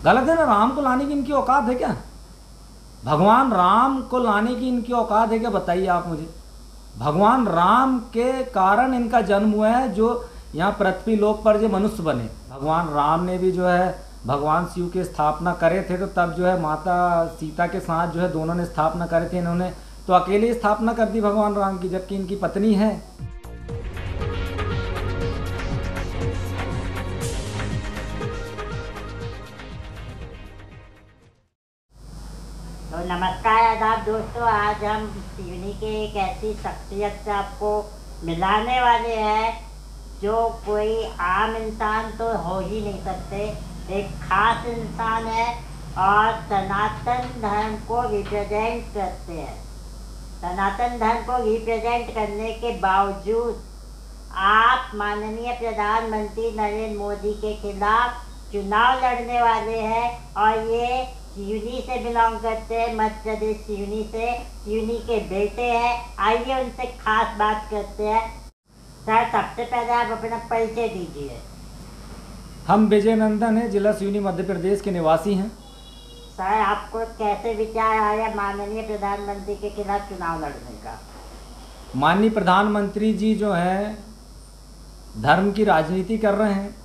गलत है ना। राम को लाने की इनकी औकात है क्या? भगवान राम को लाने की इनकी औकात है क्या? बताइए आप मुझे। भगवान राम के कारण इनका जन्म हुआ है, जो यहाँ पृथ्वी लोक पर जो मनुष्य बने। भगवान राम ने भी जो है भगवान शिव की स्थापना करे थे, तो तब जो है माता सीता के साथ जो है दोनों ने स्थापना करे थे। इन्होंने तो अकेले ही स्थापना कर दी भगवान राम की, जबकि इनकी पत्नी है। तो नमस्कार आदाब दोस्तों, आज हम शिवनी के एक ऐसी शख्सियत से आपको मिलाने वाले हैं जो कोई आम इंसान तो हो ही नहीं सकते। एक खास इंसान है और सनातन धर्म को रिप्रेजेंट करते हैं। सनातन धर्म को रिप्रेजेंट करने के बावजूद आप माननीय प्रधानमंत्री नरेंद्र मोदी के खिलाफ चुनाव लड़ने वाले हैं और ये सिवनी से बिलोंग करते हैं, मध्य प्रदेश सिवनी से। सिवनी के बेटे हैं। आइए उनसे खास बात करते हैं। सर, सबसे पहले आप अपना परिचय दीजिए। हम विजय नंदन हैं, जिला सिवनी मध्य प्रदेश के निवासी हैं। सर, आपको कैसे विचार आया माननीय प्रधानमंत्री के खिलाफ चुनाव लड़ने का? माननीय प्रधानमंत्री जी जो हैं धर्म की राजनीति कर रहे हैं।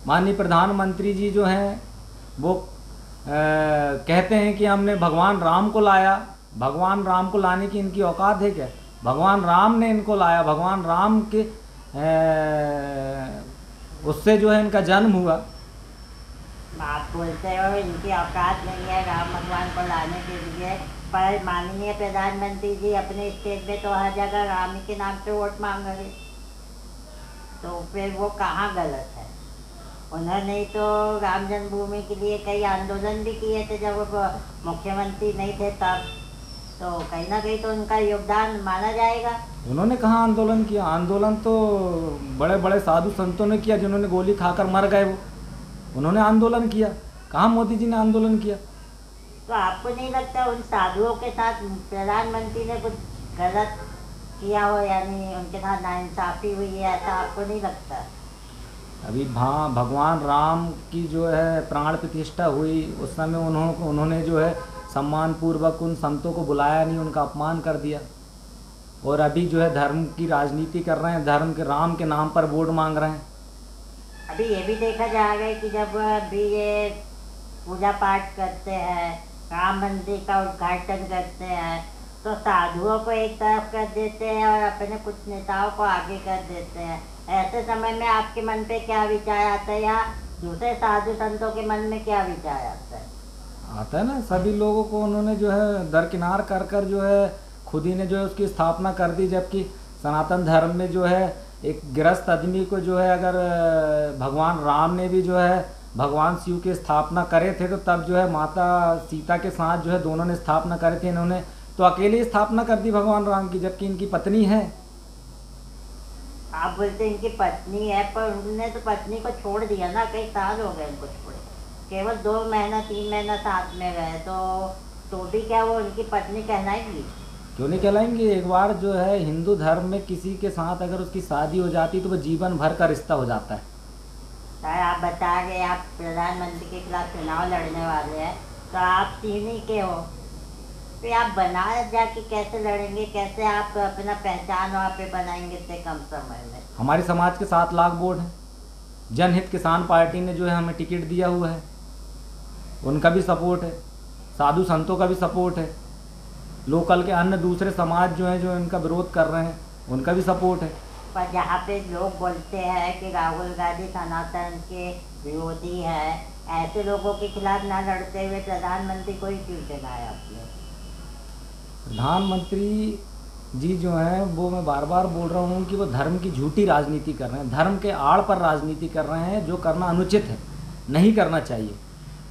माननीय प्रधानमंत्री जी जो हैं वो कहते हैं कि हमने भगवान राम को लाया। भगवान राम को लाने की इनकी औकात है क्या? भगवान राम ने इनको लाया। भगवान राम के उससे जो है इनका जन्म हुआ। आप बोलते हो इनकी औकात नहीं है राम भगवान को लाने के लिए, पर माननीय प्रधानमंत्री जी अपने स्टेट में तो हर जगह राम ही के नाम पे वोट मांग रहे, तो फिर वो कहाँ गलत है? उन्होंने तो राम जन्मभूमि के लिए कई आंदोलन भी किए थे जब वो मुख्यमंत्री नहीं थे तब, तो कहीं ना कहीं तो उनका योगदान माना जाएगा। उन्होंने कहाँ आंदोलन किया? आंदोलन तो बड़े बड़े साधु संतों ने किया, जिन्होंने गोली खाकर मर गए वो, उन्होंने आंदोलन किया। कहाँ मोदी जी ने आंदोलन किया? तो आपको नहीं लगता उन साधुओं के साथ प्रधानमंत्री ने कुछ गलत किया हो, यानी उनके साथ नाइंसाफ़ी हुई है, ऐसा आपको नहीं लगता? अभी भगवान राम की जो है प्राण प्रतिष्ठा हुई, उस समय उन्होंने जो है सम्मान पूर्वक उन संतों को बुलाया नहीं, उनका अपमान कर दिया। और अभी जो है धर्म की राजनीति कर रहे हैं, धर्म के राम के नाम पर वोट मांग रहे हैं। अभी ये भी देखा जाएगा कि जब भी ये पूजा पाठ करते हैं, राम मंदिर का उद्घाटन करते हैं, तो साधुओं को एक तरफ कर देते हैं और अपने कुछ नेताओं को आगे कर देते हैं। ऐसे समय में आपके मन पे क्या विचार आता है, या दूसरे साधु संतों के मन में क्या विचार आता है ना, सभी लोगों को उन्होंने जो है दरकिनार कर कर जो है खुद ही ने जो है उसकी स्थापना कर दी। जबकि सनातन धर्म में जो है एक गृहस्थ आदमी को जो है अगर भगवान राम ने भी जो है भगवान शिव की स्थापना करे थे, तो तब जो है माता सीता के साथ जो है दोनों ने स्थापना करे थे। इन्होंने तो अकेले ही स्थापना कर दी भगवान राम की, जबकि इनकी पत्नी है। आप बोलते हैं इनकी पत्नी है, पर उन्होंने तो पत्नी को छोड़ दिया ना, कई साल हो गए उनको छोड़े, केवल 2 महीना 3 महीना साथ में गए, तो भी क्या वो उनकी पत्नी कहलाएंगी? क्यों नहीं कहलाएंगी? एक बार जो है हिंदू धर्म में किसी के साथ अगर उसकी शादी हो जाती तो वो जीवन भर का रिश्ता हो जाता है। सर, आप बता रहे आप प्रधानमंत्री के खिलाफ चुनाव लड़ने वाले हैं, तो आप सिवनी के हो, फिर आप बनारस जाके कैसे लड़ेंगे? कैसे आप अपना पहचान वहाँ पे बनाएंगे इतने कम समय में? हमारे समाज के 7 लाख वोट हैं। जनहित किसान पार्टी ने जो है हमें टिकट दिया हुआ है, उनका भी सपोर्ट है। साधु संतों का भी सपोर्ट है। लोकल के अन्य दूसरे समाज जो हैं जो इनका विरोध कर रहे हैं, उनका भी सपोर्ट है। पर जहाँ पे लोग बोलते हैं कि राहुल गांधी सनातन के विरोधी है, ऐसे लोगों के खिलाफ ना लड़ते हुए प्रधानमंत्री को ही क्यों चुनाया आपने? प्रधानमंत्री जी जो हैं वो, मैं बार बार बोल रहा हूँ कि वो धर्म की झूठी राजनीति कर रहे हैं, धर्म के आड़ पर राजनीति कर रहे हैं, जो करना अनुचित है, नहीं करना चाहिए।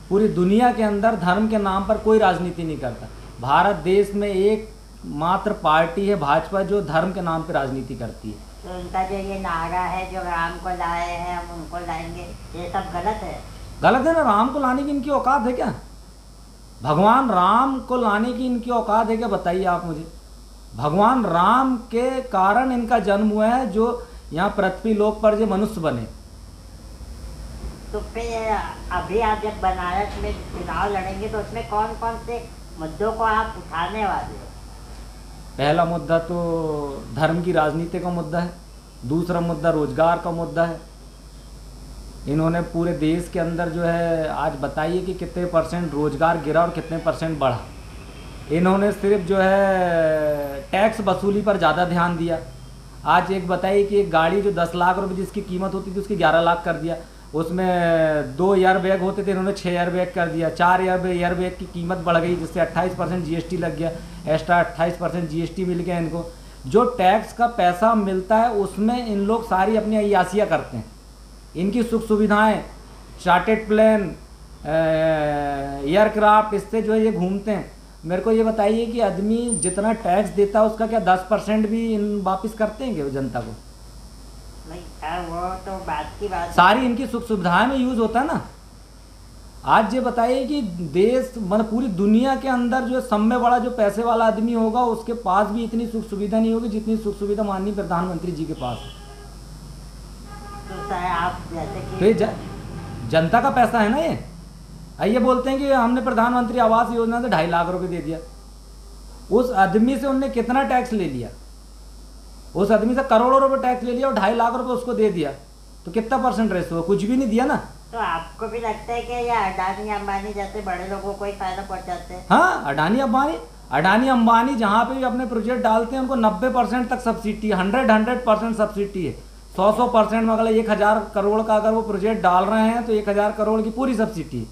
पूरी दुनिया के अंदर धर्म के नाम पर कोई राजनीति नहीं करता। भारत देश में एक मात्र पार्टी है भाजपा, जो धर्म के नाम पर राजनीति करती है। तो उनका जो ये नारा है, जो राम को लाए हैं हम उनको लाएंगे, ये सब गलत है? गलत है ना। राम को लाने की इनकी औकात है क्या? भगवान राम को लाने की इनकी औकात है क्या? बताइए आप मुझे। भगवान राम के कारण इनका जन्म हुआ है, जो यहाँ पृथ्वी लोक पर जो मनुष्य बने। तो तो फिर अभी आप जब बनारस में चुनाव लड़ेंगे तो उसमें कौन कौन से मुद्दों को आप उठाने वाले हो? पहला मुद्दा तो धर्म की राजनीति का मुद्दा है, दूसरा मुद्दा रोजगार का मुद्दा है। इन्होंने पूरे देश के अंदर जो है आज बताइए कि कितने परसेंट रोजगार गिरा और कितने परसेंट बढ़ा। इन्होंने सिर्फ जो है टैक्स वसूली पर ज़्यादा ध्यान दिया। आज एक बताइए कि एक गाड़ी जो 10 लाख रुपए जिसकी कीमत होती थी उसकी 11 लाख कर दिया। उसमें 2 एयर बैग होते थे, इन्होंने 6 एयर बैग कर दिया। 4 एयर बैग की कीमत बढ़ गई जिससे 28% जीएसटी लग गया, एक्स्ट्रा 28% जीएसटी मिल गया इनको। जो टैक्स का पैसा मिलता है उसमें इन लोग सारी अपनी अय्यासियाँ करते हैं। इनकी सुख सुविधाएं, चार्टेड प्लेन, एयरक्राफ्ट, इससे जो है ये घूमते हैं। मेरे को ये बताइए कि आदमी जितना टैक्स देता है उसका क्या 10% भी इन वापस करते हैं क्या जनता को? नहीं यार, वो तो बात की बात। सारी इनकी सुख सुविधाएं में यूज होता है ना। आज ये बताइए कि देश मतलब पूरी दुनिया के अंदर जो सब में बड़ा जो पैसे वाला आदमी होगा उसके पास भी इतनी सुख सुविधा नहीं होगी जितनी सुख सुविधा माननीय प्रधानमंत्री जी के पास है। तो आप जैसे कि जनता का पैसा है ना ये। आइए बोलते हैं कि हमने प्रधानमंत्री आवास योजना से 2.5 लाख रुपए दे दिया। उस आदमी से उनने कितना टैक्स ले लिया? उस आदमी से करोड़ों रुपए टैक्स ले लिया और 2.5 लाख रुपए उसको दे दिया, तो कितना परसेंट रेशो? कुछ भी नहीं दिया ना। तो आपको भी लगता है कि ये अडानी अंबानी जैसे बड़े लोगों को ही फायदा पहुंचाते हैं? हाँ, अडानी अंबानी जहाँ पे भी अपने प्रोजेक्ट डालते हैं उनको 90% तक सब्सिडी, 100% सब्सिडी है। 100% में अगर 1000 करोड़ का अगर वो प्रोजेक्ट डाल रहे हैं तो 1000 करोड़ की पूरी सब्सिडी है।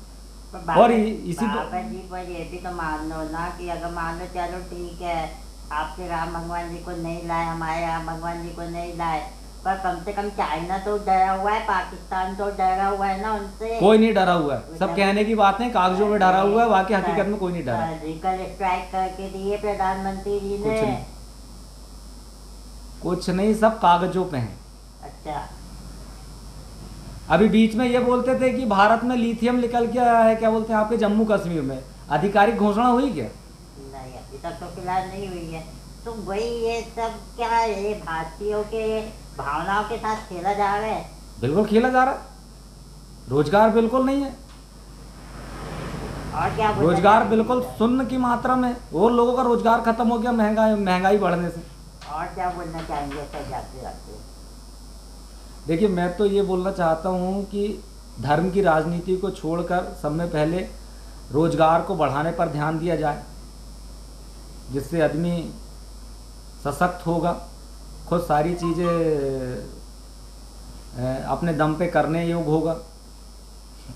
और इसी बाबा जी पर ये भी तो मान लो ना कि अगर मान लो चलो ठीक है आपके राम भगवान जी को नहीं लाए, हमारे राम भगवान जी को नहीं लाए, पर कम से कम चाइना तो डरा हुआ है, पाकिस्तान तो डरा हुआ है ना उनसे। कोई नहीं डरा हुआ है, सब कहने की बात है, कागजों में डरा हुआ है, बाकी हकीकत में कोई नहीं डरा। सर्जिकल स्ट्राइक करके दिए प्रधानमंत्री जी ने। कुछ नहीं, सब कागजों पे है। अच्छा, अभी बीच में ये बोलते थे कि भारत में लिथियम निकल के आया है, क्या बोलते हैं आपके जम्मू कश्मीर में, आधिकारिक घोषणा हुई क्या? नहीं, अभी तक तो फिलहाल नहीं हुई है। तो वही ये सब क्या है, ये भारतीयों के भावनाओं के साथ खेला जा रहा है। बिल्कुल खेला जा रहा है। रोजगार बिल्कुल नहीं है, और क्या रोजगार बिल्कुल शून्य की मात्रा में, और लोगों का रोजगार खत्म हो गया महंगाई बढ़ने से। और क्या बोलना चाहेंगे सर जाते जाते? देखिए, मैं तो ये बोलना चाहता हूँ कि धर्म की राजनीति को छोड़कर सब में पहले रोजगार को बढ़ाने पर ध्यान दिया जाए, जिससे आदमी सशक्त होगा, खुद सारी चीज़ें अपने दम पे करने योग्य होगा।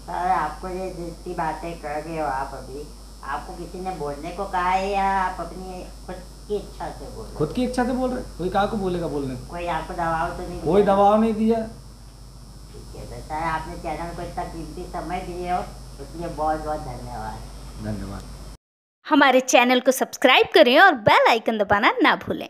सर आपको ये जितनी बातें कर रहे हो आप अभी, आपको किसी ने बोलने को कहा है या आप अपनी खुद की इच्छा से बोल रहे? खुद की इच्छा से बोल रहे। कोई कहा को बोलेगा बोलने? कोई आपको दबाव तो नहीं? कोई दबाव नहीं दिया। ठीक है सर, आपने चैनल को इतना कीमती समय दिए हो उसलिए बहुत बहुत धन्यवाद। धन्यवाद। हमारे चैनल को सब्सक्राइब करें और बेल आइकन दबाना ना भूलें।